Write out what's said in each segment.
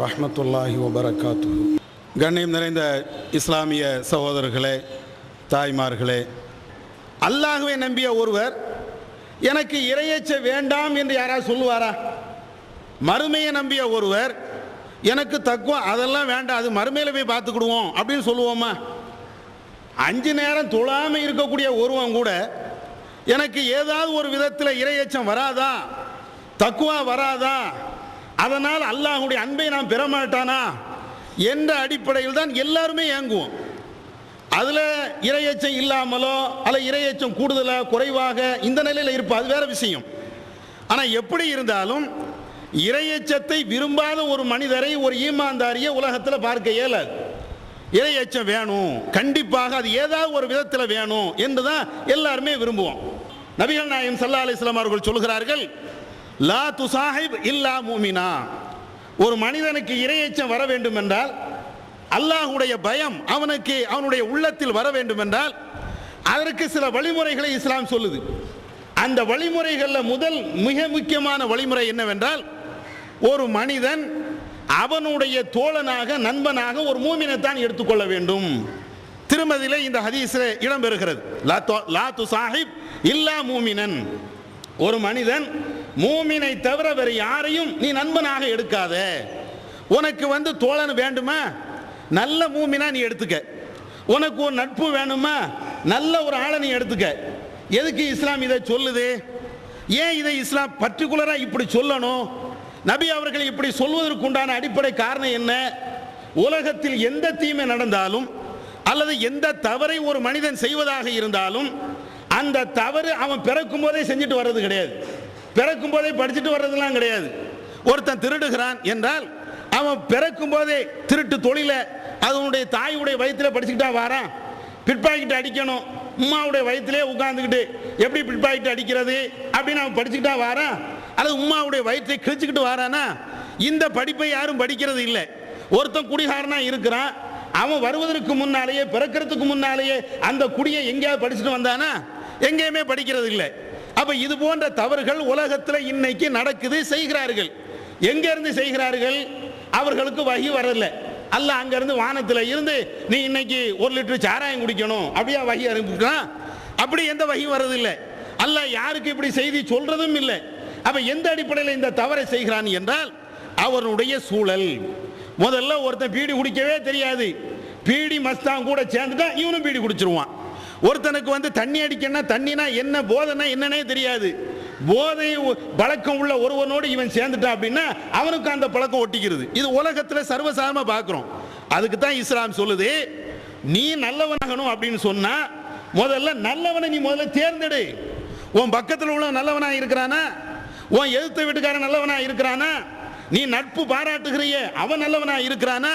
வரஹ்மத்துல்லாஹி வபரகாத்துஹு. கண்ணியம் நிறைந்த இஸ்லாமிய சகோதரர்களே, தாய்மார்களே, அல்லாஹ்வை நம்பிய ஒருவர் எனக்கு இறையச்ச வேண்டாம் என்று யாராவது சொல்லுவாரா? மறுமையை நம்பிய ஒருவர் எனக்கு தக்குவா அதெல்லாம் வேண்டாம், அது மறுமையில் போய் பார்த்துக்கிடுவோம் அப்படின்னு சொல்லுவோமா? 5 நேரம் தொழாமல் இருக்கக்கூடிய ஒருவன் கூட எனக்கு ஏதாவது ஒரு விதத்தில் இறையச்சம் வராதா, தக்குவா வராதா, அதனால் அல்லாஹ்வுடைய அன்பை நான் பெற மாட்டானா என்ற அடிப்படையில் தான் எல்லாருமே ஏங்குவோம். அதில் இறையச்சம் இல்லாமலோ அல்ல இறையச்சம் கூடுதலாக குறைவாக இந்த நிலையில் இருப்போம், அது வேற விஷயம். ஆனால் எப்படி இருந்தாலும் இறையச்சத்தை விரும்பாத ஒரு மனிதரை, ஒரு ஈமான்தாரியை உலகத்தில் பார்க்க இயலாது. இறையச்சம் வேணும், கண்டிப்பாக அது ஏதாவது ஒரு விதத்தில் வேணும் என்று தான் எல்லாருமே விரும்புவோம். நபிகள் நாயகம் ஸல்லல்லாஹு அலைஹி வஸல்லம் அவர்கள் சொல்கிறார்கள், லா துசாஹிப் இல்லா மூமினா. ஒரு மனிதனுக்கு இறையச்சம் வர வேண்டும் என்றால், அல்லாஹ்வுடைய பயம் அவனுடைய உள்ளத்தில் வர வேண்டும் என்றால் அதற்கு சில வழிமுறைகளை இஸ்லாம் சொல்லுது. அந்த வழிமுறைகளில் முதல் மிக முக்கியமான வழிமுறை என்னவென்றால், ஒரு மனிதன் அவனுடைய தோழனாக, நண்பனாக ஒரு மூமினை தான் எடுத்துக்கொள்ள வேண்டும். திருமதியிலே இந்த ஹதீஸில் இடம்பெறுகிறது, லா துசாஹிப் இல்லா மூமினன். ஒரு மனிதன் மூமினை தவிர வேறு யாரையும் நீ நண்பனாக எடுக்காத. உனக்கு தோழன் வேண்டுமா, நல்ல மூமினா நீ எடுத்துக்க. உனக்கு ஒரு நட்பு வேணுமா, நல்ல ஒரு ஆளை நீ எடுத்துக்க. எதுக்கு இஸ்லாம் இதை சொல்லுது? ஏன் இதை இஸ்லாம் பர்டிகுலராக இப்படி சொல்லணும்? நபி அவர்கள் இப்படி சொல்வதற்கு உண்டான அடிப்படை காரணம் என்ன? உலகத்தில் எந்த தீமை நடந்தாலும் அல்லது எந்த தவறை ஒரு மனிதன் செய்வதாக இருந்தாலும் அந்த தவறு அவன் பிறக்கும் போதே செஞ்சுட்டு வர்றது கிடையாது, பிறக்கும் போதே படிச்சுட்டு வர்றதுலாம் கிடையாது. ஒருத்தன் திருடுகிறான் என்றால் அவன் பிறக்கும் போதே திருட்டு தொழிலை அதனுடைய தாயுடைய வயிற்றில் படிச்சுக்கிட்டா வாரான். பிட்பாக்கெட் அடிக்கணும், உம்மாவுடைய வயிற்றிலே உட்கார்ந்துக்கிட்டு எப்படி பிட்பாக்கெட் அடிக்கிறது அப்படின்னு அவன் படிச்சுக்கிட்டா வாரான், அல்லது உம்மாவுடைய வயிற்றை கிழிச்சுக்கிட்டு வாரானா? இந்த படிப்பை யாரும் படிக்கிறது இல்லை. ஒருத்தன் குடிகாரனா இருக்கிறான், அவன் வருவதற்கு முன்னாலேயே, பிறக்கிறதுக்கு முன்னாலேயே அந்த குடியை எங்கேயாவது படிச்சுட்டு வந்தானா? எங்கேயுமே படிக்கிறது இல்லை. அப்ப இது போன்ற தவறுகள் உலகத்தில் இன்னைக்கு நடக்குது, செய்கிறார்கள். எங்கிருந்து செய்கிறார்கள்? அவர்களுக்கு வஹி வரல. அல்லாஹ் அங்கிருந்து வானத்தில் இருந்து நீ இன்னைக்கு 1 லிட்டர் சாராயம் குடிக்கணும் அப்படியா வஹி அனுப்பிட்டான்? அப்படி எந்த வஹி வரதில்லை. அல்லாஹ் யாருக்கு இப்படி செய்தி சொல்றதும் இல்லை. அப்ப எந்த அடிப்படையில் இந்த தவறை செய்கிறான் என்றால், அவனுடைய சூழல். முதல்ல ஒருத்தன் பீடி குடிக்கவே தெரியாது, பீடி மஸ்தான் கூட சேர்ந்துட்டா இவனும் பீடி குடிச்சிருவான். ஒருத்தனுக்கு தண்ணி அடிக்கணும்னா தண்ணினா என்ன, போதைனா என்னன்னே தெரியாது, போதை பழக்கம் உள்ள ஒருவனோடு இவன் சேர்ந்துட்டான் அப்படின்னா அவனுக்கு அந்த பழக்கம் ஒட்டிக்கிறது. இது உலகத்தில் சர்வசாதாரணமாக பார்க்குறோம். அதுக்கு தான் இஸ்லாம் சொல்லுது, நீ நல்லவனாகணும் அப்படின்னு சொன்னா முதல்ல நல்லவனை நீ முதல்ல தேர்ந்தெடு. உன் பக்கத்தில் உள்ள நல்லவனா இருக்கிறானா, உன் எதிர்த்த வீட்டுக்காரன் நல்லவனா இருக்கிறானா, நீ நட்பு பாராட்டுகிறிய அவன் நல்லவனா இருக்கிறானா,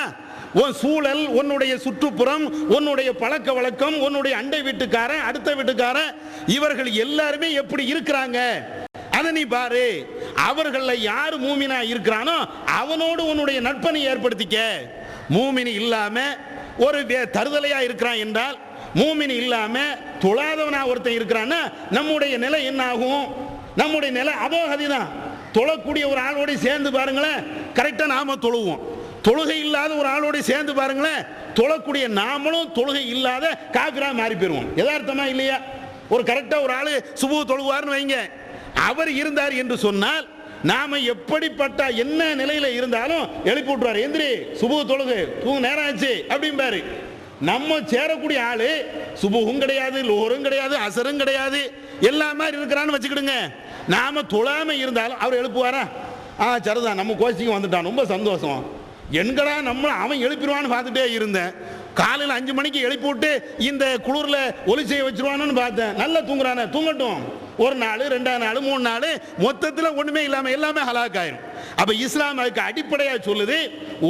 உன் சூழல், உன்னுடைய சுற்றுப்புறம், உன்னுடைய பழக்க வழக்கம், உன்னுடைய அண்டை வீட்டுக்காரன், அடுத்த வீட்டுக்காரன், இவர்கள் எல்லாருமே எப்படி இருக்கிறாங்க அதை நீ பாரு. அவர்களில் யார் மூமினா இருக்கிறானோ அவனோடு உன்னுடைய நட்பனை ஏற்படுத்திக்க. மூமினி இல்லாம ஒரு தருதலையா இருக்கிறான் என்றால், மூமினி இல்லாம தொழாதவனா ஒருத்தன் இருக்கிறான்னா நம்முடைய நிலை என்ன ஆகும்? நம்முடைய நிலை அதோ கதிதான். தொழக்கூடிய ஒரு ஆளோட சேர்ந்து பாருங்களேன், கரெக்டா நாம தொழுவோம். தொழுகை இல்லாத ஒரு ஆளோட சேர்ந்து பாருங்களேன், தொழக்கூடிய நாமளும் தொழுகை இல்லாத காபிரா மாறி போயிருவோம். யதார்த்தமா இல்லையா? ஒரு கரெக்டா ஒரு ஆளு சுபு தொழுவார்னு வைங்க, அவர் இருந்தார் என்று சொன்னால் நாம எப்படிப்பட்ட என்ன நிலையில இருந்தாலும் எழுப்பி விட்டுறாரு, எந்திரி சுபு தொழுகு, தூங்க நேரம் ஆச்சு அப்படிம்பாரு. நம்ம சேரக்கூடிய ஆளு சுபுகும் கிடையாது, லோரும் கிடையாது, அசரும் கிடையாது, எல்லா மாதிரி இருக்கிறான்னு வச்சுக்கிடுங்க. நாம தொழாம இருந்தாலும் அவர் எழுப்புவாரா? சரிதான், நம்ம கோச்சிக்கு வந்துட்டான், ரொம்ப சந்தோஷம். என்கடா அவன் எழுப்பிடுவான்னு பார்த்துட்டே இருந்தேன். காலையில் 5 மணிக்கு எழுப்பி விட்டு இந்த குளிரில் ஒலி செய்ய வச்சிருவானு பார்த்தேன். நல்லா தூங்குறானே, தூங்கட்டும். 1 நாள், 2ஆம் நாள், 3 நாள், மொத்தத்தில் ஒன்றுமே இல்லாமல் எல்லாமே ஹலாக் ஆயிரும். அப்போ இஸ்லாம் அதுக்கு அடிப்படையாக சொல்லுது,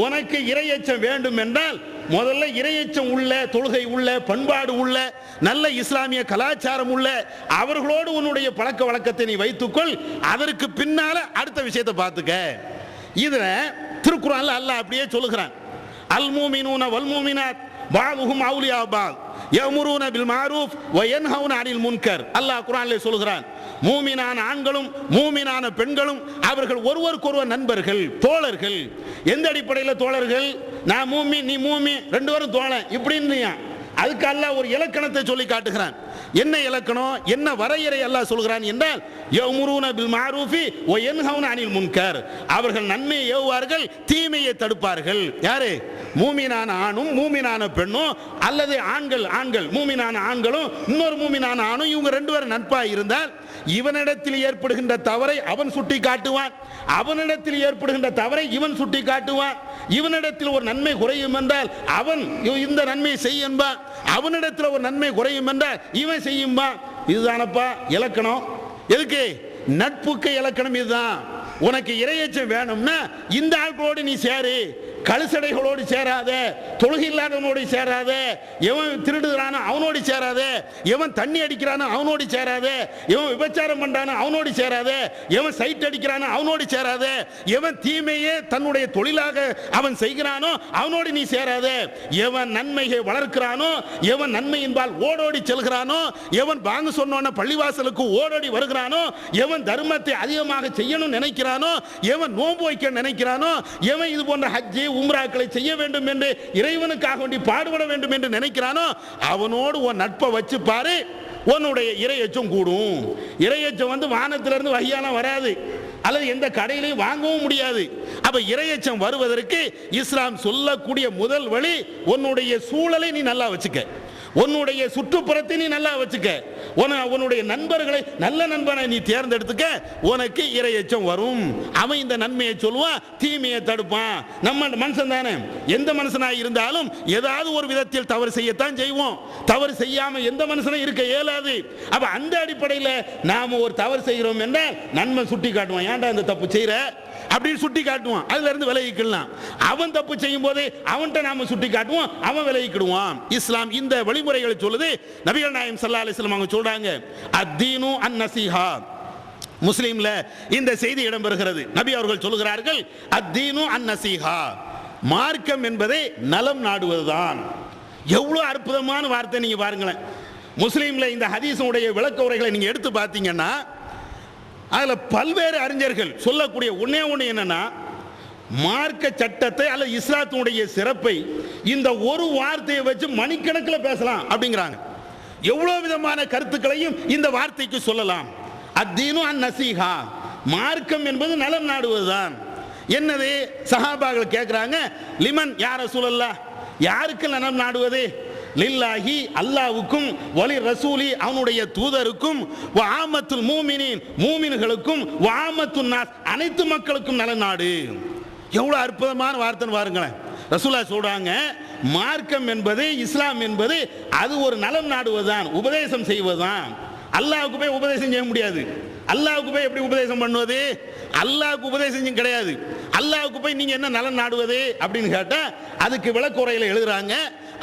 உனக்கு இறையச்சம் வேண்டும் என்றால் முதல்ல இறையச்சம் உள்ள, தொழுகை உள்ள, பண்பாடு உள்ள, நல்ல இஸ்லாமிய கலாச்சாரம் உள்ள அவர்களோடு உன்னுடைய பழக்க வழக்கத்தை நீ வைத்துக்கொள். அதற்கு பின்னால அடுத்த விஷயத்தை பார்த்துக்க. இதுல திருக்குர்ஆன்ல அல்லாஹ் அப்படியே சொல்லுகிறான், அல் மூமினூன வல் மூமினாத் பாதுஹும் அவுலியா பாத். யமுரூன பில் மாரூஃப் வ யன்ஹவுன அனில் முன்கர். அல்லாஹ் குர்ஆனிலே சொல்கிறான், மூமினான ஆண்களும் மூமினான பெண்களும் அவர்கள் ஒருவருக்கொருவர் நண்பர்கள், தோழர்கள். எந்த அடிப்படையில் தோழர்கள்? நான் மூமின், நீ மூமின், ரெண்டு பேரும் தோழன் இப்படின்னு. அதுக்கு அல்லாஹ் ஒரு இலக்கணத்தை சொல்லி காட்டுகிறான். என்ன இலக்கணம், என்ன வரையறை அல்லாஹ் சொல்கிறான் என்றால், யமுரூன பில் மாரூஃபி வ யன்ஹவுன அனில் முன்கர். அவர்கள் நன்மையை ஏவுவார்கள், தீமையை தடுப்பார்கள். யாரு? மூமினான ஆணும் மூமினான பெண்ணும், அல்லது ஆண்கள் மூமினான ஆண்களும் இன்னொரு மூமினான ஆணும், இவங்க ரெண்டு பேரும் நட்பா இருந்தால் இவனிடத்தில் ஏற்படுகின்ற தவறை அவன் சுட்டி காட்டுவான், அவனிடத்தில் ஏற்படுகின்ற தவறை இவன் சுட்டி காட்டுவான். இவனிடத்தில் ஒரு நன்மை குறையும் என்றால் அவன் இந்த நன்மையை செய்ய என்பான், அவனிடத்தில் ஒரு நன்மை குறையும் என்றால் இவன் செய்யும்பா. இதுதானப்பா இலக்கணம். எதுக்கு? நட்புக்கு இலக்கணம் இதுதான். உனக்கு இறையச்சம் வேணும்னா இந்த ஆட்களோடு நீ சேரு, கழுசடைகளோடு சேராத, தொழுகை இல்லாதவனோடு சேராத, எவன் திருடுகிறானோ அவனோடு சேராத, எவன் தண்ணி அடிக்கிறானோ அவனோடு சேராத, எவன் விபச்சாரம் பண்றானோ அவனோடு சேராத, எவன் சைட் அடிக்கிறானோ அவனோடு சேராத, எவன் தீமையே தன்னுடைய தொழிலாக அவன் செய்கிறானோ அவனோடு நீ சேராத, எவன் நன்மையை வளர்க்கிறானோ, எவன் நன்மையின்பால் ஓடோடி செல்கிறானோ, எவன் பாங்கு சொன்னோன பள்ளிவாசலுக்கு ஓடோடி வருகிறானோ, எவன் தர்மத்தை அதிகமாக செய்யணும் நினைக்கிறானோ, எவன் நோன்பு வைக்க நினைக்கிறானோ, எவன் இது போன்ற ஹஜ்ஜி உம்ராக்களை செய்ய வேண்டும் என்று இறைவனுக்காக வேண்டி பாடுபட வேண்டும் என்று நினைக்கிறானோ அவனோடு உன் நட்பை வச்சு பாரு, உன்னுடைய இறையச்சம் கூடும். இறையச்சம் வந்து வானத்திலிருந்து வகையால வராது, அல்லது எந்த கடையிலையும் வாங்கவும் முடியாது. அப்ப இறையச்சம் வருவதற்கு இஸ்லாம் சொல்லக்கூடிய முதல் வழி, உன்னுடைய சூழலை நீ நல்லா வச்சுக்க, உன்னுடைய சுற்றுப்புறத்தை நீ நல்லா வச்சுக்க, உன்னுடைய நண்பர்களை நல்ல நண்பனை நீ தேர்ந்தெடுத்துக்க, உனக்கு இறையச்சம் வரும். அவன் இந்த நன்மையை சொல்லுவான், தீமையை தடுப்பான். நம்ம மனுஷன் தானே, எந்த மனுஷனாக இருந்தாலும் ஏதாவது ஒரு விதத்தில் தவறு செய்யத்தான் செய்வோம். தவறு செய்யாம எந்த மனுஷனும் இருக்க இயலாது. அப்ப அந்த அடிப்படையில் நாம ஒரு தவறு செய்கிறோம் என்றால் நண்பன் சுட்டி காட்டுவான், ஏன்டா இந்த தப்பு செய்யற அப்படின்னு சுட்டி காட்டுவான், அதுல இருந்து விலகிக்கலாம். அவன் தப்பு செய்யும் போது அவன்கிட்ட நாம சுட்டி காட்டுவோம், அவன் விலகிக்கிடுவான். இஸ்லாம் இந்த வழிமுறைகளை சொல்லுது. நபிகள் நாயகம் ஸல்லல்லாஹு அலைஹி வஸல்லம் அவங்க சொல்றாங்க, அத்தீனு அன்-நஸீஹா. முஸ்லிம்ல இந்த செய்தி இடம்பெறுகிறது. நபி அவர்கள் சொல்லுகிறார்கள், அத்தீனு அன்-நஸீஹா, மார்க்கம் என்பதை நலம் நாடுவதுதான். எவ்வளவு அற்புதமான வார்த்தை நீங்க பாருங்களேன். முஸ்லிம்ல இந்த ஹதீஸுடைய விளக்க உரைகளை நீங்க எடுத்து பார்த்தீங்கன்னா அதில் பல்வேறு அறிஞர்கள் சொல்லக்கூடிய ஒன்னே ஒன்று என்னன்னா, மார்க்க சட்டத்தை அல்லது இஸ்லாத்தினுடைய சிறப்பை இந்த ஒரு வார்த்தையை வச்சு மணிக்கணக்கில் பேசலாம் அப்படிங்கிறாங்க. எவ்வளோ விதமான கருத்துக்களையும் இந்த வார்த்தைக்கு சொல்லலாம். அத்தீனு அன்-நஸீஹா, மார்க்கம் என்பது நலம் நாடுவதுதான். என்னது? சஹாபாக்கள் கேட்குறாங்க, லிமன் யா ரசூலல்லாஹ், யாருக்கு நலம் நாடுவது? லில்லாஹி, அல்லாஹ்வுக்கும், வலி ரசூலி, அவனுடைய தூதருக்கும், வ ஆமத்துல் மூமினீன், மூமின்களுக்கும், வ ஆமத்துன் நாஸ், அனைத்து மக்களுக்கும் நலம் நாடு. எவ்வளவு அற்புதமான வார்த்தை பாருங்களேன். ரசூலுல்லாஹ் சொல்றாங்க, மார்க்கம் என்பது, இஸ்லாம் என்பது அது ஒரு நலம் நாடுவதுதான், உபதேசம் செய்வதுதான். அல்லாஹ்வுக்கு போய் உபதேசம் செய்ய முடியாது. அல்லாஹ்வுக்கு போய் எப்படி உபதேசம் பண்ணுவது? அல்லாஹ்வுக்கு உபதேசம் கிடையாது. அல்லாஹ்வுக்கு போய் நீங்க என்ன நலம் நாடுவது அப்படின்னு கேட்டா அதுக்கு விளக்குறையில எழுதுறாங்க,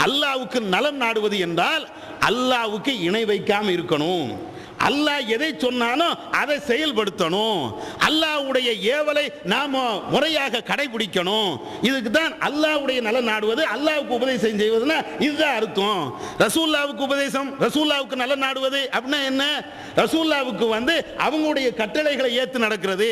அல்லாஹ்வுக்கு நலம் நாடுவது என்றால் அல்லாஹ்வுக்கு இணை வைக்காம இருக்கணும். அல்லாஹ் எதை சொன்னானோ அதை செயல்படுத்தணும். அல்லாஹ்வுடைய ஏவலை நாம முறையாக கடைபிடிக்கணும். இதுக்கு தான் அல்லாஹ்வுடைய நலம் நாடுவது, அல்லாஹ்வுக்கு உபதேசம் செய்வதுன்னா இதுதான் அர்த்தம். ரசூலுல்லாஹ்வுக்கு உபதேசம், ரசூலுல்லாஹ்வுக்கு நலம் நாடுவது அப்படின்னா என்ன? ரசூலுல்லாஹ்வுக்கு வந்து அவங்களுடைய கட்டளைகளை ஏற்று நடக்கிறது.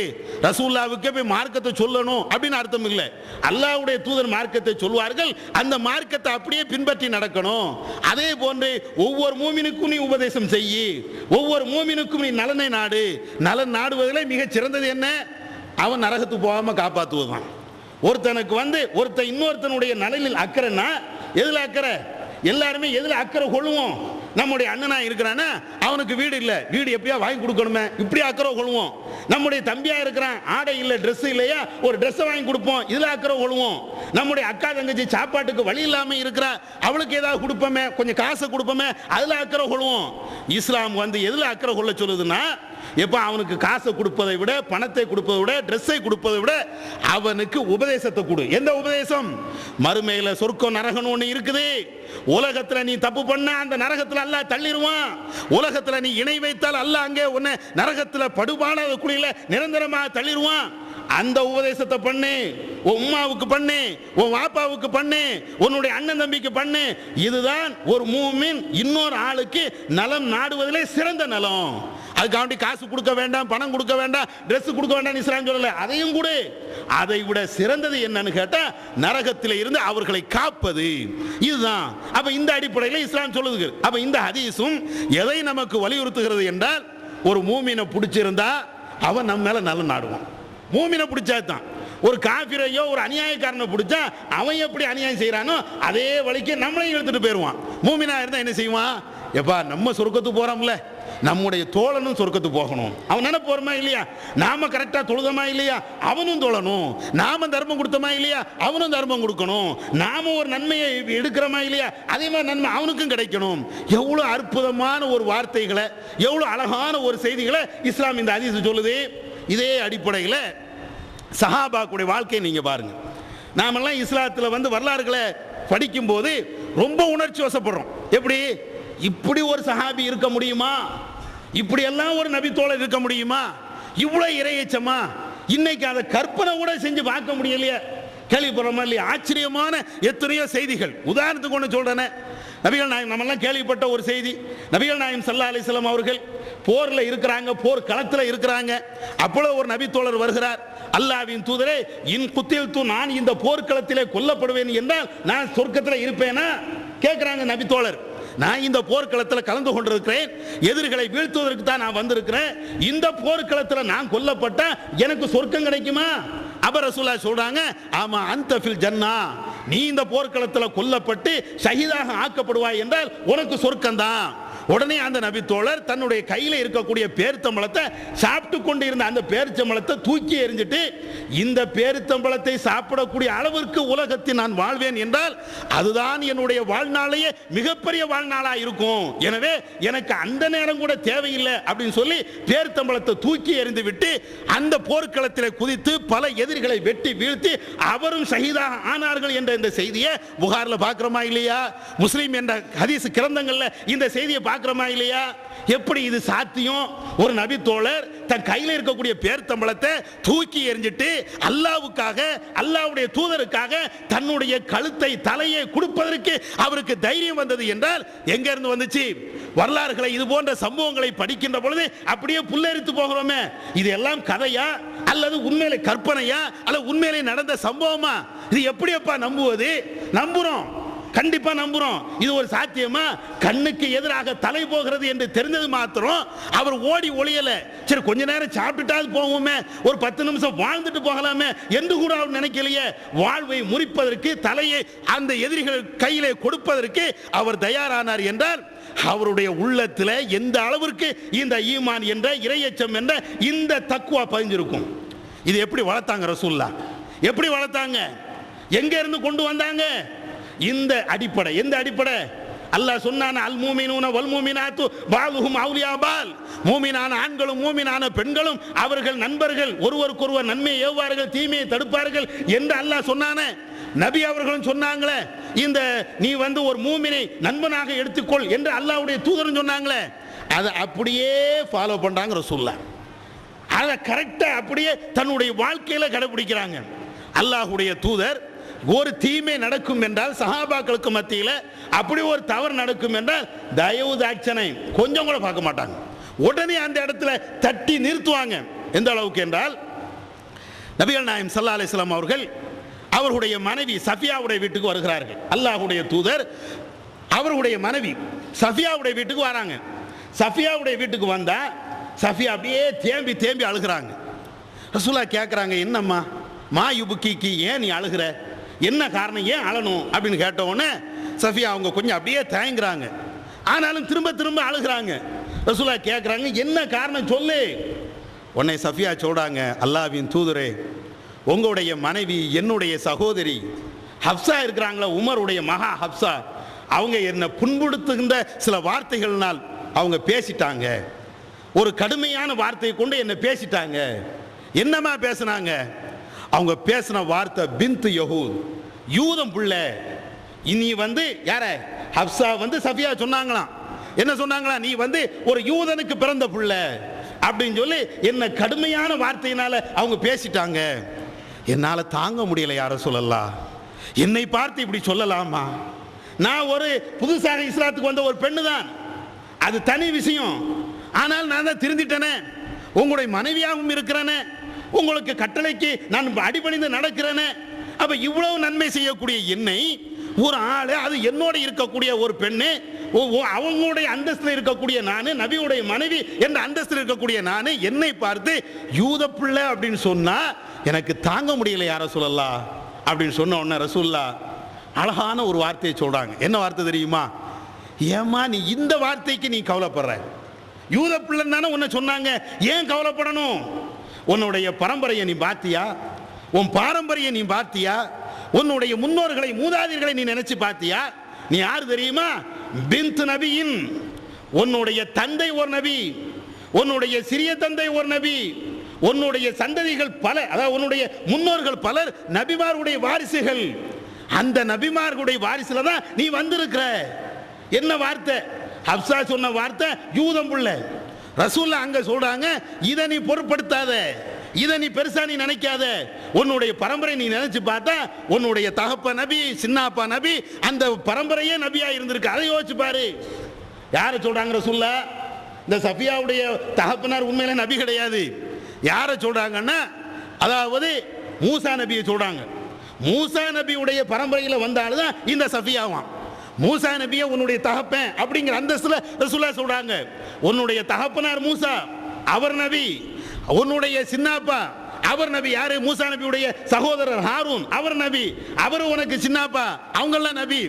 ரசூலுல்லாஹ்வுக்கே போய் மார்க்கத்தை சொல்லணும் அப்படின்னு அர்த்தம் இல்லை. அல்லாஹ்வுடைய தூதர் மார்க்கத்தை சொல்வார்கள், அந்த மார்க்கத்தை அப்படியே பின்பற்றி நடக்கணும். அதே போன்று ஒவ்வொரு மூமினுக்கும் நீ உபதேசம் செய்யி, ஒவ்வொரு மூமினுக்கும் நீ நலனை நாடு. நலன் நாடுவதில் மிக சிறந்தது என்ன? அவன் நரகத்துக்கு போகாம காப்பாற்றுவதுதான். ஒருத்தனுக்கு வந்து ஒருத்தன் இன்னொருத்தனுடைய நலனில் அக்கறைன்னா எதுல அக்கறை? எல்லாருமே எதுல அக்கறை கொள்ளுவோம்? நம்முடைய அண்ணனா இருக்கிறானா அவனுக்கு வீடு இல்லை, வீடு எப்படியா வாங்கி கொடுக்கணுமே, இப்படி அக்கறை கொள்வோம். நம்முடைய தம்பியா இருக்கிறான், ஆடை இல்லை, ட்ரெஸ் இல்லையா, ஒரு ட்ரெஸ்ஸை வாங்கி கொடுப்போம், இதுல அக்கறை கொள்வோம். நம்முடைய அக்கா தங்கச்சி சாப்பாட்டுக்கு வழி இல்லாம இருக்கிறா, அவளுக்கு ஏதாவது கொடுப்போமே, கொஞ்சம் காசை கொடுப்போமே, அதுல அக்கறை கொள்வோம். இஸ்லாம் வந்து எதுல அக்கறை கொள்ள சொல்லுதுன்னா, எப்ப அவனுக்கு காசை கொடுப்பதை விட, பணத்தை கொடுப்பதை விட, ட்ரெஸ்ஸை கொடுப்பதை விட அவனுக்கு உபதேசத்தை கொடு. எந்த உபதேசம்? மறுமையில சொர்க்கம் நரகம் ஒண்ணு இருக்குது. உலகத்துல நீ தப்பு பண்ண அந்த நரகத்துல அல்லாஹ் தள்ளிடுவான். உலகத்துல நீ இணை வைத்தால் அல்லாஹ் அங்கே உன்னை நரகத்துல படுபாடாத குழியில நிரந்தரமாக தள்ளிடுவான். அந்த உபதேசத்தை பண்ணு, உன் உம்மாவுக்கு பண்ணு, உன் வாப்பாவுக்கு பண்ணு, உன்னுடைய அண்ணன் தம்பிக்கு பண்ணு. இதுதான் ஒரு மூமின் இன்னொரு ஆளுக்கு நலம் நாடுவதிலே சிறந்த நலம். அதுக்காண்டி காசு கொடுக்க வேண்டாம், பணம் கொடுக்க வேண்டாம், Dress கொடுக்க வேண்டாம் இஸ்லாம் சொல்லல. அதையும் கூட அதை விட சிறந்தது என்னன்னு கேட்டா நரகத்தில் இருந்து அவர்களை காப்பது. இதுதான் அப்ப இந்த அடிப்படையில் இஸ்லாம் சொல்லுது. அப்ப இந்த ஹதீஸும் எதை நமக்கு வலியுறுத்துகிறது என்றால், ஒரு மூமினை பிடிச்சிருந்தா அவன் நம்ம மேல நல்ல நாடுவான். மூமினை பிடிச்சாதான். ஒரு காபிரையோ ஒரு அநியாயக்காரனை பிடிச்சா அவன் எப்படி அநியாயம் செய்யறானோ அதே வழிக்கு நம்மளையும் எடுத்துட்டு போயிடுவான். மூமினா இருந்தா என்ன செய்வான்? எப்பா நம்ம சொர்க்கத்துக்கு போறோம்ல, நம்முடைய தோழனும் சொர்க்கத்துக்கு போகணும். அவன் நினைப்பு வருமா இல்லையா? நாம கரெக்டா தொழுதமா இல்லையா, அவனும் தொழணும். நாம தர்மம் கொடுத்தமா இல்லையா, அவனும் தர்மம் கொடுக்கணும். நாம ஒரு நன்மையை எடுக்கிறோமா இல்லையா, அதே மாதிரி நன்மை அவனுக்கும் கிடைக்கணும். எவ்வளவு அற்புதமான ஒரு வார்த்தைகளை, எவ்வளவு அழகான ஒரு செய்திகளை இஸ்லாம் இந்த ஹதீஸ் சொல்லுது. இதே அடிப்படையில் சஹாபாக்குடைய வாழ்க்கையை நீங்க பாருங்க. நாமெல்லாம் இஸ்லாத்தில் வந்து வரலாறுகளை படிக்கும்போது ரொம்ப உணர்ச்சி வசப்படுறோம். எப்படி இப்படி ஒரு சஹாபி இருக்க முடியுமா? இப்படி எல்லாம் ஒரு நபி தோழர் இருக்க முடியுமா? இவ்வளவு இறையச்சமா? இன்னைக்கு அதை கற்பனை கூட செஞ்சு பார்க்க முடியலையே. கேள்விப்படுறோமா இல்லையா? ஆச்சரியமான எத்தனையோ செய்திகள். உதாரணத்துக்கு ஒன்று சொல்றேன். நபிகள் நாயகம் நம்மெல்லாம் கேள்விப்பட்ட ஒரு செய்தி. நபிகள் நாயகம் ஸல்லல்லாஹு அலைஹி வஸல்லம் அவர்கள் போர்ல இருக்கிறாங்க, போர் களத்தில் இருக்கிறாங்க. அப்பொழுது ஒரு நபி தோழர் வருகிறார். அல்லாஹ்வின் தூதரே, இன் குத்தில்து, நான் இந்த போர்க்களத்திலே கொல்லப்படுவேன் என்றால் நான் சொர்க்கத்தில் இருப்பேனா கேட்கிறாங்க நபி தோழர். நான் இந்த போர்க்களத்தில் கலந்து கொண்டிருக்கிறேன், எதிரிகளை வீழ்த்துவதற்கு தான் நான் வந்திருக்கிறேன். இந்த போர்க்களத்தில் நான் கொல்லப்பட்டா எனக்கு சொர்க்கம் கிடைக்குமா? அப்ப ரசூலுல்லாஹ் சொல்றாங்க, ஆமா அன்த ஃபில் ஜன்னா, நீ இந்த போர்க்களத்தில் கொல்லப்பட்டு ஷஹீதாக ஆக்கப்படுவாய் என்றால் உனக்கு சொர்க்கம் தான். உடனே அந்த நபி தோழர் தன்னுடைய கையில் இருக்கக்கூடிய பேரித்தம்பழத்தை சாப்பிட்டு கொண்டு இருந்த அந்த பேரிச்சம்பழத்தை தூக்கி எறிஞ்சிட்டு, இந்த பேரித்தம்பழத்தை சாப்பிடக்கூடிய அளவிற்கு உலகத்தில் நான் வாழ்வேன் என்றால் அதுதான் என்னுடைய வாழ்நாளையே மிகப்பெரிய வாழ்நாளா இருக்கும். எனவே எனக்கு அந்த நேரம் கூட தேவையில்லை அப்படின்னு சொல்லி பேரித்தம்பழத்தை தூக்கி எறிந்து விட்டு அந்த போர்க்களத்தில் குதித்து பல எதிரிகளை வெட்டி வீழ்த்தி அவரும் ஷஹீதாக ஆனார்கள் என்ற இந்த செய்தியை புகார்ல பார்க்கிறோமா இல்லையா? முஸ்லீம் என்ற ஹதீஸ் கிரந்தங்கள்ல இந்த செய்தியை பார்க்கிறோமா இல்லையா? எப்படி இது சாத்தியம்? ஒரு நபி தோழர் தன் கையில் இருக்கக்கூடிய பேரித்தம்பழத்தை தூக்கி எறிஞ்சிட்டு அல்லாஹ்வுக்காக, அல்லாஹ்வுடைய தூதருக்காக தன்னுடைய கழுத்தை, தலையை கொடுப்பதற்கு அவருக்கு தைரியம் வந்தது என்றால் எங்க இருந்து வந்துச்சு? வரலாறுகளை, இது போன்ற சம்பவங்களை படிக்கின்ற பொழுது அப்படியே புல்லரித்து போகிறோமே. இது எல்லாம் கதையா அல்லது உண்மையிலே கற்பனையா அல்லது உண்மையிலே நடந்த சம்பவமா? இது எப்படி அப்பா நம்புவது? நம்புறோம், கண்டிப்பா நம்புறோம். இது ஒரு சாத்தியமா? கண்ணுக்கு எதிராக தலை போகிறது என்று தெரிந்தது மாத்திரம் அவர் ஓடி ஒளியல. சரி கொஞ்ச நேரம் சாப்பிட்டுட்டாது போவோமே, ஒரு 10 நிமிஷம் வாழ்ந்துட்டு போகலாமே என்று கூட அவர் நினைக்கலையே. வாழ்வை முறிப்பதற்கு, தலையை அந்த எதிரிகள் கையிலே கொடுப்பதற்கு அவர் தயாரானார் என்றால் அவருடைய உள்ளத்தில் எந்த அளவிற்கு இந்த ஈமான் என்ற இறையச்சம் என்ற இந்த தக்வா பதிஞ்சிருக்கும். இது எப்படி வளர்த்தாங்க ரசூலுல்லாஹ்? எப்படி வளர்த்தாங்க? எங்க இருந்து கொண்டு வந்தாங்க? இந்த அடிப்படை. எந்த அடிப்படை? அல்லாஹ் சொன்னான, அல் மூமினூன வல் மூமினாத்து பாலுஹும் அவுலியா பால். மூமினான ஆண்களும் மூமினான பெண்களும் அவர்கள் நண்பர்கள், ஒருவருக்கொருவர் நன்மையை ஏவுவார்கள், தீமையை தடுப்பார்கள் என்று அல்லாஹ் சொன்னானே. நபி அவர்களும் சொன்னாங்களே, இந்த நீ வந்து ஒரு மூமினை நண்பனாக எடுத்துக்கொள் என்று அல்லாஹ்வுடைய தூதரும் சொன்னாங்களே. அதை அப்படியே ஃபாலோ பண்றாங்க ரசூலுல்லாஹ். அதை கரெக்டா அப்படியே தன்னுடைய வாழ்க்கையில கடைபிடிக்கிறாங்க. அல்லாஹ்வுடைய தூதர் ஒரு தீமை நடக்கும் என்றால் சஹாபாக்களுக்கு மத்தியில் அப்படி ஒரு தவறு நடக்கும் என்றால் தயவு தாட்சணை கொஞ்சம் கூட பார்க்க மாட்டாங்க. உடனே அந்த இடத்துல தட்டி நிறுத்துவாங்க. எந்த அளவுக்கு என்றால், நபிகள் நாயகம் ஸல்லல்லாஹு அலைஹி வஸல்லம் அவர்கள் அவருடைய மனைவி சஃபியாவுடைய வீட்டுக்கு வருகிறார்கள். அல்லாஹ்வுடைய தூதர் அவருடைய மனைவி சஃபியாவுடைய வீட்டுக்கு வராங்க. சஃபியாவுடைய வீட்டுக்கு வந்தா சஃபியா அப்படியே தேம்பி தேம்பி அழுகிறாங்க. ரசூலுல்லாஹ் கேட்குறாங்க, என்னம்மா மா யுபுக்கிக்கு, ஏன் நீ அழுகிற, என்ன காரணம், ஏன் அழணும் அப்படின்னு கேட்ட உடனே சஃபியா அவங்க கொஞ்சம் அப்படியே தயங்குறாங்க. ஆனாலும் திரும்ப திரும்ப அழுகிறாங்க. ரசூலுல்லாஹ் கேட்குறாங்க, என்ன காரணம் சொல்லு. உடனே சஃபியா சொல்றாங்க, அல்லாஹ்வின் தூதரே, உங்களுடைய மனைவி என்னுடைய சகோதரி ஹப்சா இருக்கிறாங்களா, உமருடைய மகா ஹப்சா, அவங்க என்னை புண்படுத்துகின்ற சில வார்த்தைகள்னால் அவங்க பேசிட்டாங்க. ஒரு கடுமையான வார்த்தையை கொண்டு என்னை பேசிட்டாங்க. என்னமா பேசினாங்க? அவங்க பேசின வார்த்தை பின்த் யஹூத், யூதம் புள்ள. இனி வந்து யார ஹப்சா வந்து சஃபியா சொன்னாங்களாம். என்ன சொன்னாங்களா? நீ வந்து ஒரு யூதனுக்கு பிறந்த புள்ள. அப்படின்னு சொல்லி என்ன கடுமையான வார்த்தையினால அவங்க பேசிட்டாங்க. என்னால் தாங்க முடியல யார சொல்லலாம். என்னை பார்த்து இப்படி சொல்லலாமா? நான் ஒரு புதுசாக இஸ்லாத்துக்கு வந்த ஒரு பெண்ணு தான், அது தனி விஷயம். ஆனால் நான் தான் திருந்திட்டேனே, உங்களுடைய மனைவியாகவும் இருக்கிறேனே, உங்களுக்கு கட்டளைக்கு நான் அடிபணிந்து நடக்கிறேனே. அப்ப இவ்வளவு நன்மை செய்யக்கூடிய என்னை ஒரு ஆளு, அது என்னோட இருக்கக்கூடிய ஒரு பெண்ணு, அவங்களுடைய அந்தஸ்தில் இருக்கக்கூடிய நானு, நபியுடைய மனைவி என்ற அந்தஸ்தில் இருக்கக்கூடிய நானு, என்னை பார்த்து யூத பிள்ளை அப்படின்னு சொன்னா எனக்கு தாங்க முடியல யார சொல்லலாம் அப்படின்னு சொன்ன உடனே ரசூல்லா அழகான ஒரு வார்த்தையை சொல்றாங்க. என்ன வார்த்தை தெரியுமா? ஏமா நீ இந்த வார்த்தைக்கு நீ கவலைப்படுற? யூத பிள்ளைன்னு தானே உன்னை சொன்னாங்க, ஏன் கவலைப்படணும்? உன்னுடைய பரம்பரையை நீ பார்த்தியா? உன் பாரம்பரியம் நீ பார்த்தியா? உன்னுடைய முன்னோர்களை மூதாதையர்களை நீ நினைச்சு பார்த்தியா? நீ யார் தெரியுமா? பின்த் நபியின், உன்னுடைய தந்தை ஒரு நபி, உன்னுடைய சிறிய தந்தை ஒரு நபி, உன்னுடைய சந்ததிகள் பல, அதாவது உன்னுடைய முன்னோர்கள் பலர் நபிமார்களுடைய வாரிசுகள். அந்த நபிமார்களுடைய வாரிசுல தான் நீ வந்திருக்கிற. என்ன வார்த்தை? ஹப்சா சொன்ன வார்த்தை யூதம் புள்ள. ரசூல்லா அங்க சொல்றாங்க, இதை நீ பொருட்படுத்தாத, இதை நீ பெருசா நீ நினைக்காத. உன்னுடைய பரம்பரை நீ நினைச்சு பார்த்தா உன்னுடைய தகப்ப நபி, சின்னாப்பா நபி, அந்த பரம்பரையே நபியா இருந்திருக்கு. அதை யோசிச்சு பாரு. யாரை சொல்றாங்க ரசூல்லா? இந்த சஃபியாவுடைய தகப்பனார் உண்மையில நபி கிடையாது. யாரை சொல்றாங்கன்னா, அதாவது மூசா நபியை சொல்றாங்க. மூசா நபியுடைய பரம்பரையில் வந்த ஆளு தான் இந்த சஃபியாவாம். மூசா நபியை உன்னுடைய தகப்பன் அப்படிங்கிற அந்தஸ்துல ரசூலா சொல்றாங்க. உன்னுடைய தகப்பனார் மூசா, அவர் நபி. உன்னுடைய சின்னாப்பா அவர் நபி. யாரு? மூசா நபியுடைய சகோதரர் ஹாரூன், அவர் நபி. அவர் உனக்கு சின்னாப்பா, அவங்கெல்லாம் நபி.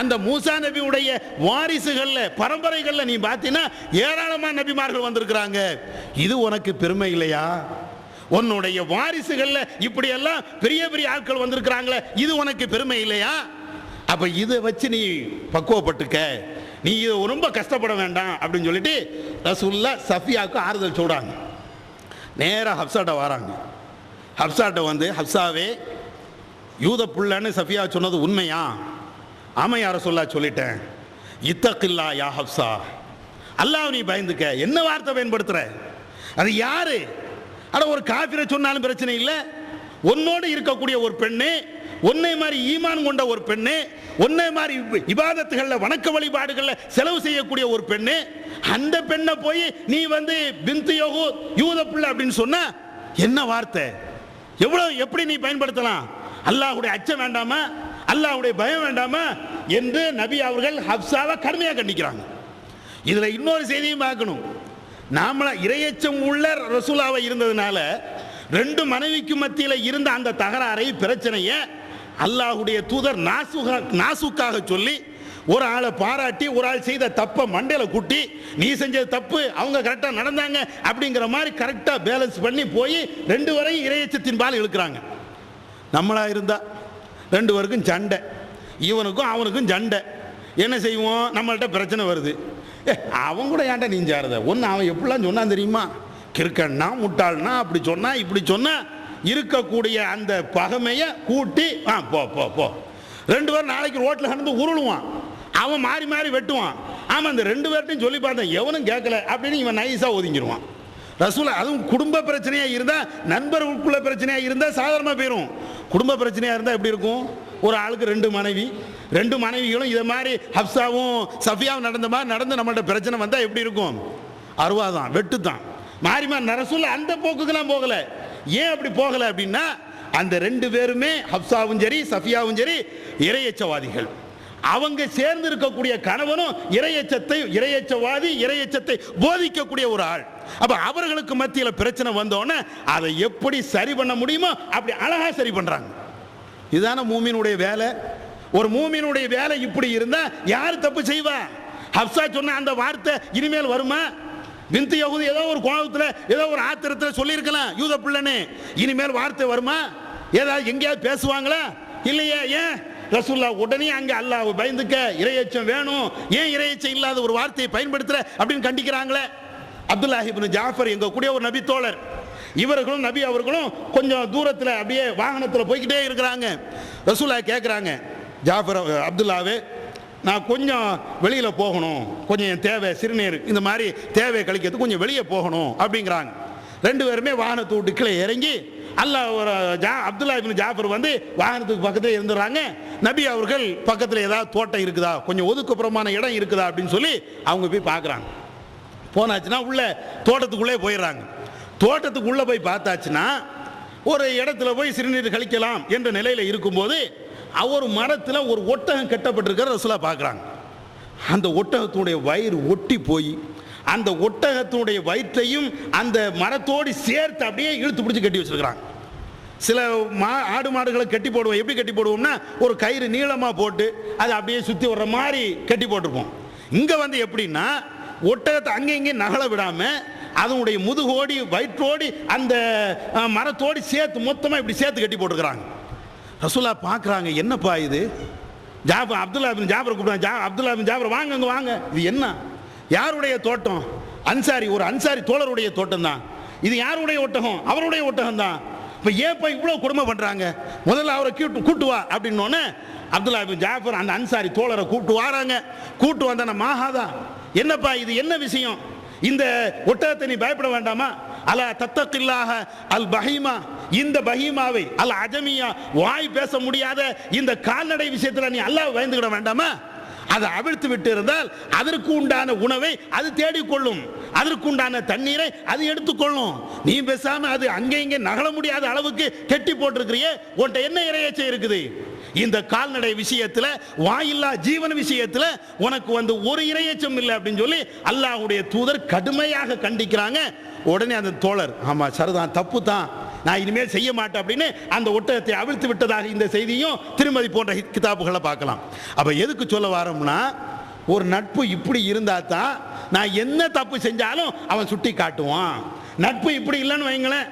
அந்த மூசா நபியுடைய வாரிசுகள்ல, பரம்பரைகள்ல நீ பார்த்தீங்கன்னா ஏராளமான நபிமார்கள் வந்திருக்கிறாங்க. இது உனக்கு பெருமை இல்லையா? உன்னுடைய வாரிசுகள்ல இப்படி எல்லாம் பெரிய பெரிய ஆட்கள் வந்திருக்கிறாங்களே, இது உனக்கு பெருமை இல்லையா? அப்ப இதை வச்சு நீ பக்குவப்பட்டுக்க, நீ ரொம்ப கஷ்டப்பட வேண்டாம் அப்படின்னு சொல்லிட்டு ரசூலுல்லாஹ் சஃபியாவுக்கு ஆறுதல் சொல்றாங்க. நேராக ஹப்சாட்ட வராங்க. ஹப்சாட்ட வந்து, ஹப்சாவே யூத புள்ளன்னு சஃபியா சொன்னது உண்மையா? ஆமாம் யார சொல்லிட்டேன். இத்தகில்லா யா ஹப்சா, அல்லாஹ் நீ பயந்துக்க. என்ன வார்த்தை பயன்படுத்துற? அது யாரு? அட ஒரு காஃபிரை சொன்னாலும் பிரச்சனை இல்லை. உன்னோடு இருக்கக்கூடிய ஒரு பெண்ணு, உன்னை மாதிரி ஈமான் கொண்ட ஒரு பெண்ணு, உன்னை மாதிரி இபாதத்துகளில் வணக்க வழிபாடுகளில் செலவு செய்யக்கூடிய ஒரு பெண்ணு, அந்த பெண்ணை போய் நீ வந்து பின்து யூத பிள்ளை அப்படின்னு சொன்னா என்ன வார்த்தை? எவ்வளவு எப்படி நீ பயன்படுத்தலாம்? அல்லாஹ்வுடைய அச்சம் வேண்டாமா? அல்லாஹ்வுடைய பயம் வேண்டாமா என்று நபி அவர்கள் ஹப்சாவை கடுமையாக கண்டிக்கிறாங்க. இதுல இன்னொரு செய்தியும் பார்க்கணும். நாமள இறையச்சம் உள்ள ரசூலாவை இருந்ததுனால ரெண்டு மனைவிக்கு மத்தியில் இருந்த அந்த தகராறை, பிரச்சனையை அல்லாஹ்வுடைய தூதர் நாசுக்காக சொல்லி ஒரு ஆளை பாராட்டி ஒரு ஆள் செய்த தப்பை மண்டையில குட்டி, நீ செஞ்சது தப்பு, அவங்க கரெக்டாக நடந்தாங்க அப்படிங்கிற மாதிரி கரெக்டாக பேலன்ஸ் பண்ணி போய் ரெண்டு வரையும் இறையச்சத்தின் பால் இழுக்கிறாங்க. நம்மளா இருந்தா ரெண்டு பேருக்கும் சண்டை, இவனுக்கும் அவனுக்கும் சண்டை. என்ன செய்வோம்? நம்மள்கிட்ட பிரச்சனை வருது. அவன் கூட ஏன்டா நீ சாரத ஒன்று, அவன் எப்படிலாம் சொன்னான் தெரியுமா? கிறுக்கன்னா முட்டாள்னா அப்படி சொன்னா இப்படி சொன்னா இருக்கக்கூடிய அந்த பகைமையை கூட்டி போ போ போ. ரெண்டு பேரும் நாளைக்கு ரோட்டில் கடந்து உருளுவான், அவன் மாறி மாறி வெட்டுவான். ஆமாம், அந்த ரெண்டு பேர்ட்டையும் சொல்லி பார்த்தேன், எவனும் கேட்கல அப்படின்னு இவன் நைஸாக ஒதுங்கிடுவான். ரசூலா அதுவும் குடும்ப பிரச்சனையாக இருந்தால், நண்பர்களுக்குள்ள பிரச்சனையாக இருந்தால் சாதாரணமாக போயிடும். குடும்ப பிரச்சனையாக இருந்தால் எப்படி இருக்கும்? ஒரு ஆளுக்கு ரெண்டு மனைவி, ரெண்டு மனைவிகளும் இதை மாதிரி ஹப்சாவும் சஃபியாவும் நடந்த மாதிரி நடந்து நம்மள்ட்ட பிரச்சனை வந்தால் எப்படி இருக்கும்? அருவாதான், வெட்டுத்தான், மாறி மாறி. ரசூலா அந்த போக்குக்கெல்லாம் போகல. ஏன் அப்படி போகல அப்படின்னா, அந்த ரெண்டு பேருமே ஹப்சாவும் சரி சஃபியாவும் சரி இறையச்சவாதிகள். அவங்க சேர்ந்து இருக்கக்கூடிய கணவனும் இறையச்சவாதி, இறையச்சத்தை போதிக்கக்கூடிய ஒரு ஆள். அப்ப அவர்களுக்கு மத்தியில் பிரச்சனை வந்தோடனே அதை எப்படி சரி பண்ண முடியுமோ அப்படி அழகா சரி பண்றாங்க. இதுதான மூமினுடைய வேலை. ஒரு மூமினுடைய வேலை இப்படி இருந்தா யார் தப்பு செய்வா? ஹப்சா சொன்ன அந்த வார்த்தை இனிமேல் வருமா? பின்து யஹூத் ஏதோ ஒரு கோபத்தில் ஏதோ ஒரு ஆத்திரத்தில் சொல்லியிருக்கலாம் யூத பிள்ளைன்னு, இனிமேல் வார்த்தை வருமா? ஏதாவது எங்கேயாவது பேசுவாங்களா? இல்லையா? ஏன் ரசூலுல்லாஹ் உடனே அங்கே அல்லாஹ் பயந்துக்க, இறையச்சம் வேணும், ஏன் இறையச்சம் இல்லாத ஒரு வார்த்தையை பயன்படுத்துற அப்படின்னு கண்டிக்கிறாங்களே. அப்துல்லாஹ் இப்னு ஜாஃபர் எங்க கூடிய ஒரு நபி தோழர், இவர்களும் நபி அவர்களும் கொஞ்சம் தூரத்தில் அப்படியே வாகனத்தில் போய்கிட்டே இருக்கிறாங்க. ரசூலுல்லாஹ் கேட்குறாங்க, ஜாஃபர் அப்துல்லாவே நான் கொஞ்சம் வெளியில் போகணும், கொஞ்சம் என் தேவை சிறுநீர் இந்த மாதிரி தேவையை கழிக்கிறதுக்கு கொஞ்சம் வெளியே போகணும் அப்படிங்கிறாங்க. ரெண்டு பேருமே வாகனத்தை விட்டு கீழே இறங்கி அல்லாஹ் ஒரு அப்துல்லா இப்னு ஜாஃபர் வந்து வாகனத்துக்கு பக்கத்தில் இருந்துடுறாங்க. நபி அவர்கள் பக்கத்தில் ஏதாவது தோட்டம் இருக்குதா, கொஞ்சம் ஒதுக்குப்புறமான இடம் இருக்குதா அப்படின்னு சொல்லி அவங்க போய் பார்க்குறாங்க. போனாச்சுன்னா உள்ள தோட்டத்துக்குள்ளே போயிடுறாங்க. தோட்டத்துக்குள்ளே போய் பார்த்தாச்சுன்னா ஒரு இடத்துல போய் சிறுநீர் கழிக்கலாம் என்ற நிலையில் இருக்கும்போது ஒரு மரத்தில் ஒரு ஒட்டகம் கட்டப்பட்டிருக்கிற ரசூலா பார்க்குறாங்க. அந்த ஒட்டகத்துடைய வயிறு ஒட்டி போய் அந்த ஒட்டகத்தினுடைய வயிற்றையும் அந்த மரத்தோடு சேர்த்து அப்படியே இழுத்து பிடிச்சி கட்டி வச்சிருக்கிறாங்க. சில ஆடு மாடுகளை கட்டி போடுவோம், எப்படி கட்டி போடுவோம்னா ஒரு கயிறு நீளமாக போட்டு அதை அப்படியே சுற்றி வர்ற மாதிரி கட்டி போட்டிருப்போம். இங்கே வந்து எப்படின்னா ஒட்டகத்தை அங்கே இங்கே நகல விடாமல் அதனுடைய முதுகோடி வயிற்றோடி அந்த மரத்தோடு சேர்த்து மொத்தமாக இப்படி சேர்த்து கட்டி போட்டுருக்குறாங்க. ரசூலா பார்க்குறாங்க, என்னப்பா இது? ஜாஃபர் அப்துல்லா பின் ஜாஃபர் கூப்பிடுறாங்க, அப்துல்லா பின் ஜாஃபர் வாங்க அங்கே வாங்க, இது என்ன யாருடைய தோட்டம்? அன்சாரி, ஒரு அன்சாரி தோழருடைய தோட்டம் தான். இது யாருடைய ஒட்டகம்? அவருடைய ஒட்டகம் தான். இப்போ ஏப்பா இவ்வளோ கொடுமை பண்ணுறாங்க? முதல்ல அவரை கூட்டு வா அப்படின்னோடனே அப்துல்லா பின் ஜாஃபர் அந்த அன்சாரி தோழரை கூப்பிட்டு வாராங்க. கூப்பிட்டு வந்தான மாஹாதா, என்னப்பா இது, என்ன விஷயம்? இந்த ஒட்டகத்தை நீ பயப்பட வேண்டாமா? அலா தத்தகில்லாஹ அல் பஹீமா, இந்த பஹீமாவை அல் அஜமியா, வாய் பேச முடியாத இந்த கால்நடை விஷயத்தில் நீ அல்லாஹ் பயந்துக்கிட வேண்டாமா? அதை அவிழ்த்து விட்டு இருந்தால் அதற்கு உண்டான உணவை அது தேடிக்கொள்ளும், அதற்கு உண்டான தண்ணீரை அது எடுத்துக்கொள்ளும். நீ பேசாம அது அங்கே இங்கே நகல முடியாத அளவுக்கு கெட்டி போட்டிருக்கிறியே, உன்ட்ட என்ன இறையச்சை இருக்குது? இந்த கால்நடை விஷயத்துல, வாயில்லா ஜீவன விஷயத்துல உனக்கு வந்து ஒரு இறையச்சம் இல்லை அப்படின்னு சொல்லி அல்லாஹ்வுடைய தூதர் கடுமையாக கண்டிக்கிறாங்க. உடனே அந்த தோழர், ஆமா சரிதான், தப்பு தான், நான் இனிமேல் செய்ய மாட்டேன் அப்படின்னு அந்த ஒட்டகத்தை அவிழ்த்து விட்டதாக இந்த செய்தியும் திருமதி போன்ற கிதாபுகளை பார்க்கலாம். அப்ப எதுக்கு சொல்ல வரோம்னா, ஒரு நட்பு இப்படி இருந்தா தான் நான் என்ன தப்பு செஞ்சாலும் அவன் சுட்டி காட்டுவான். நட்பு இப்படி இல்லைன்னு வைங்களேன்,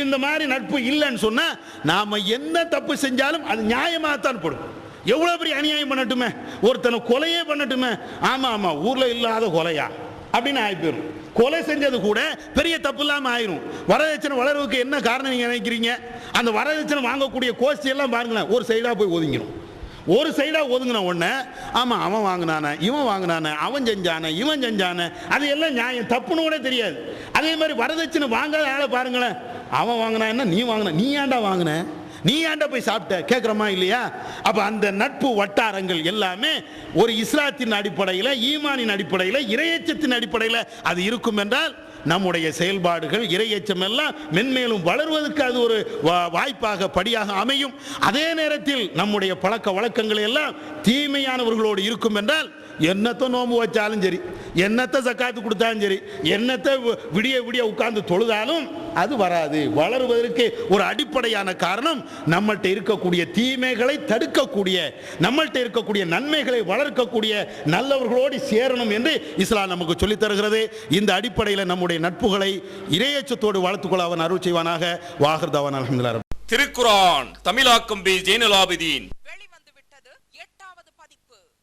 இந்த மாதிரி நட்பு இல்லைன்னு சொன்னா நாம என்ன தப்பு செஞ்சாலும் அது நியாயமாகத்தான் படும். எவ்வளவு பெரிய அநியாயம் பண்ணட்டுமே, ஒருத்தனை கொலையே பண்ணட்டுமே, ஆமா ஆமா ஊர்ல இல்லாத கொலையா அப்படின்னு ஆகி போயிடும். கொலை செஞ்சது கூட பெரிய தப்பு இல்லாமல் ஆயிரும். வரதட்சணை வளர்வுக்கு என்ன காரணம் நீங்க நினைக்கிறீங்க? அந்த வரதட்சணை வாங்கக்கூடிய கோஷ்டி எல்லாம் பாருங்களேன், ஒரு சைடா போய் ஒதுங்கிடும். ஒரு சைடா ஒதுங்கின உடனே ஆமா அவன் வாங்கினானே, இவன் வாங்கினானே, அவன் செஞ்சானே, இவன் செஞ்சானே, அது எல்லாம் நியாயம், தப்புன்னு கூட தெரியாது. அதே மாதிரி வரதட்சணை வாங்காத ஆளை பாருங்களேன், அவன் வாங்கினா என்ன, நீ வாங்கின, நீ ஏன்டா வாங்கின, நீ ஏன்டா போய் சாப்பிட்ட கேட்குறமா இல்லையா? அப்ப அந்த நட்பு வட்டாரங்கள் எல்லாமே ஒரு இஸ்லாத்தின் அடிப்படையில், ஈமானின் அடிப்படையில், இறையச்சத்தின் அடிப்படையில் அது இருக்கும் என்றால் நம்முடைய செயல்பாடுகள் இறையச்சம் எல்லாம் மென்மேலும் வளர்வதற்கு அது ஒரு வாய்ப்பாக படியாக அமையும். அதே நேரத்தில் நம்முடைய பழக்க வழக்கங்கள் எல்லாம் தீமையானவர்களோடு இருக்கும் என்றால் என்னத்தை நோம்பு வச்சாலும் சரி, என்னத்தை ஜக்காத்து கொடுத்தாலும் சரி, என்னத்தை விடிய விடிய உட்கார்ந்து தொழுதாலும் அது வராது. வளருவதற்கு ஒரு அடிப்படையான காரணம் நம்மள்கிட்ட இருக்கக்கூடிய தீமைகளை தடுக்கக்கூடிய, நம்மள்கிட்ட இருக்கக்கூடிய நன்மைகளை வளர்க்கக்கூடிய நல்லவர்களோடு சேரணும் என்று இஸ்லாம் நமக்கு சொல்லித் தருகிறது. இந்த அடிப்படையில் நம்முடைய நட்புகளை இறையச்சத்தோடு வளர்த்துக்கொள்ள அவன் அருள் செய்வானாக. வாஹிர்தவான் அல்ஹம்துலில்லாஹ். திருக்குரான் தமிழாக்கம் பி ஜெய்னுல் ஆபிதீன்.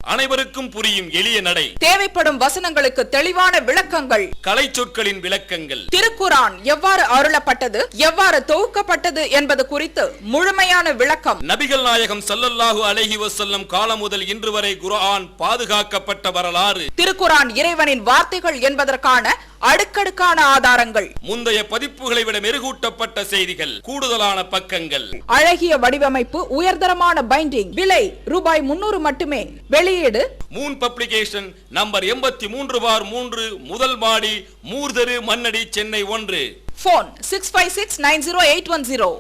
அனைவருக்கும் புரியும் எளிய நடை, தேவைப்படும் வசனங்களுக்கு தெளிவான விளக்கங்கள், கலை சொற்களின் விளக்கங்கள், திருக்குரான் எவ்வாறு அருளப்பட்டது, எவ்வாறு தொகுக்கப்பட்டது என்பது குறித்து முழுமையான விளக்கம், நபிகள் நாயகம் ஸல்லல்லாஹு அலைஹி வஸல்லம் காலம் முதல் இன்று வரை குர்ஆன் பாதுகாக்கப்பட்ட வரலாறு, திருக்குரான் இறைவனின் வார்த்தைகள் என்பதற்கான அடுக்கடுக்கான ஆதாரங்கள், முந்தைய பதிப்புகளை விட மெருகூட்டப்பட்ட செய்திகள், கூடுதலான பக்கங்கள், அழகிய வடிவமைப்பு, உயர்தரமான பைண்டிங், விலை ரூபாய் 300 மட்டுமே. வெளியீடு மூன் பப்ளிகேஷன், நம்பர் 83/3, முதல் மாடி, மூர்தரு, மண்ணடி, சென்னை 1. போன் 65690810.